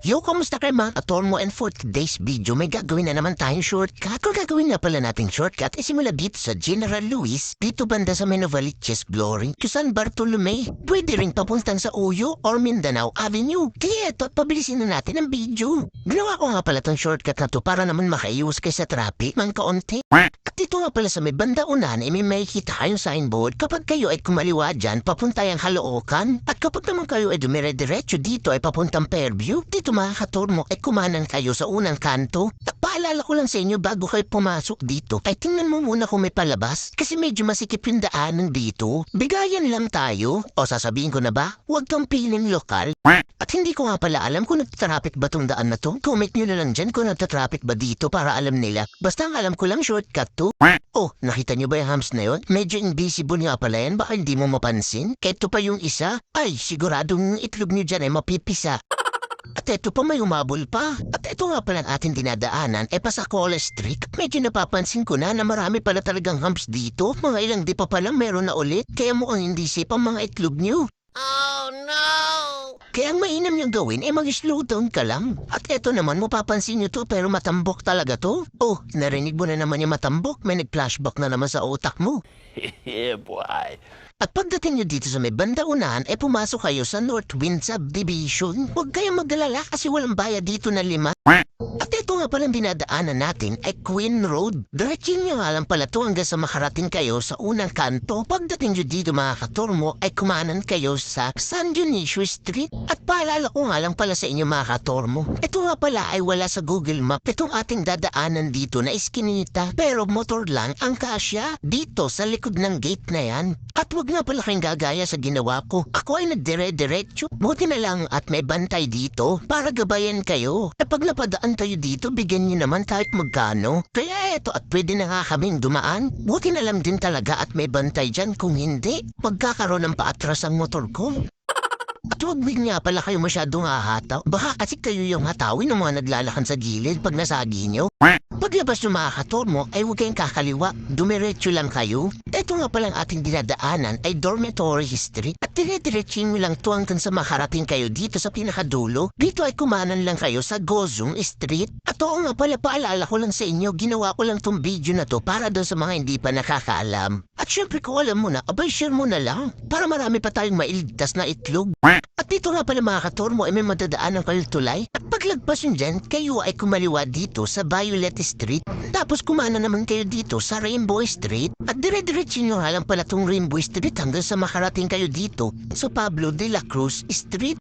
Yo, kamusta kayo mga katormo, and for today's video may gagawin na naman tayong shortcut. Kung gagawin na pala nating shortcut ay simula dito sa General Luis, dito banda sa Menovaliches Glory, to San Bartolome. Pwede rin papuntan sa Uyo or Mindanao Avenue. Kaya ito, pabilisin na natin ang video. Ginawa ko nga pala tong shortcut na to para naman makaiwas kayo sa traffic ng kaunti. At dito nga pala sa may banda unahan ay may makikita kayong signboard kapag kayo ay kumaliwa dyan papunta yung Caloocan. At kapag naman kayo ay dumire-diretso dito ay papuntang Fairview, dito mga katormo ay kumanan kayo sa unang kanto. Paalala ko lang sa inyo bago kayo pumasok dito ay tingnan mo muna kung may palabas kasi medyo masikip yung daanan dito. Bigayan lang tayo. O sasabihin ko na ba, huwag kang piling lokal. At hindi ko nga pala alam kung nagtatraffic ba tong daan na to. Comment nyo na lang dyan kung nagtatraffic ba dito para alam nila. Basta ang alam ko lang shortcut to. Oh, nakita nyo ba yung hams na yun? Medyo invisible nga pala yan, baka hindi mo mapansin. Kaya ito pa yung isa, ay siguradong itlog nyo dyan ay mapipisa. At eto pa may umabol pa. At eto nga pala ang ating dinadaanan pa sa College Street. Medyo napapansin ko na marami pala talagang humps dito. Mga ilang di pa pala meron na ulit. Kaya mukhang hindi safe ang mga itlog nyo. Oh no! Kaya ang mainam niyong gawin mag-slow down ka lang. At eto naman mapapansin nyo to pero matambok talaga to. Oh, narinig mo na naman yung matambok. May nag-flashback na naman sa utak mo. Yeah, boy. At pagdating nyo dito sa may banda unahan, pumasok kayo sa North Wind Subdivision. Huwag kayong magdalala kasi walang bayad dito na 5. At ito nga palang dinadaanan natin ay Queen Road. Diretsin nyo nga lang pala to hanggang sa makarating kayo sa unang kanto. Pagdating nyo dito mga katormo ay kumanan kayo sa San Dionisio Street. At paalala ko nga lang pala sa inyo mga katormo, ito nga pala ay wala sa Google Map. Itong ating dadaanan dito na iskinita pero motor lang ang kasya dito sa likod ng gate na yan. At wag nga pala kayong gagaya sa ginawa ko. Ako ay nagdire-diretso. Buti na lang at may bantay dito para gabayan kayo. At pag napadaan tayo dito, bigyan nyo naman kahit magkano. Kaya eto at pwede na nga kaming dumaan. Buti na lang din talaga at may bantay dyan. Kung hindi, magkakaroon ng paatras ang motor ko. At huwag nga pala kayo masyadong hahataw. Baka kasi kayo yung hatawin ng mga naglalakan sa gilid pag nasagi nyo. Paglabas ng mga katormo ay huwag kayong kakaliwa. Dumiretso lang kayo. Ito nga palang ating dinadaanan ay Dormitory Street. At dire-diretsin nyo lang to hanggang sa makarating kayo dito sa pinakadulo. Dito ay kumanan lang kayo sa Gozong Street. At oo nga pala paalala ko lang sa inyo, ginawa ko lang tong video na to para doon sa mga hindi pa nakakaalam. At syempre kung alam mo na, abay share mo na lang para marami pa tayong mailigtas na itlog. At dito nga pala mga katormo ay may madadaanan kayo tulay. At paglagpas nyo dyan, kayo ay kumaliwa dito sa Violet Street. Tapos kumana naman kayo dito sa Rainbow Street. At dire-diretsin nyo nga lang pala tong Rainbow Street hanggang sa makarating kayo dito sa Pablo de la Cruz Street.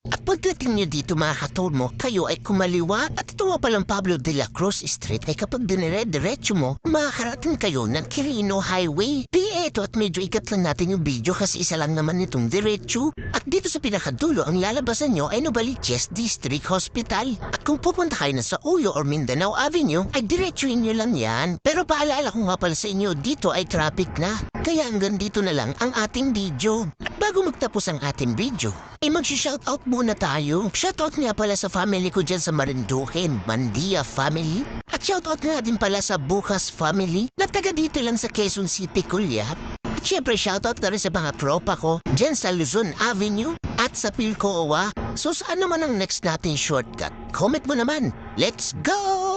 At pagdating nyo dito mga katormo, kayo ay kumaliwa at ito nga palang Pablo de la Cruz Street ay kapag dinire-diretso mo, makakarating kayo ng Quirino Highway. Di eto at medyo ikat lang natin yung video kasi isa lang naman itong diretso. At dito sa pinakadulo, ang lalabasan nyo ay Novaliches District Hospital. At kung pupunta kayo na sa Uyo or Mindanao Avenue, ay diretsuin nyo lang yan. Pero paalala ko nga pala sa inyo, dito ay traffic na. Kaya hanggang dito na lang ang ating video. At bago magtapos ang ating video, ay mag-shoutout muna tayo. Shoutout nga pala sa family ko dyan sa Marinduque, Mandia family. At shoutout nga din pala sa Bukas family na taga dito lang sa Quezon City, Kulyap. At syempre shoutout na rin sa mga tropa ko dyan sa Luzon Avenue at sa Pilcoa. So saan naman ang next natin shortcut? Comment mo naman. Let's go!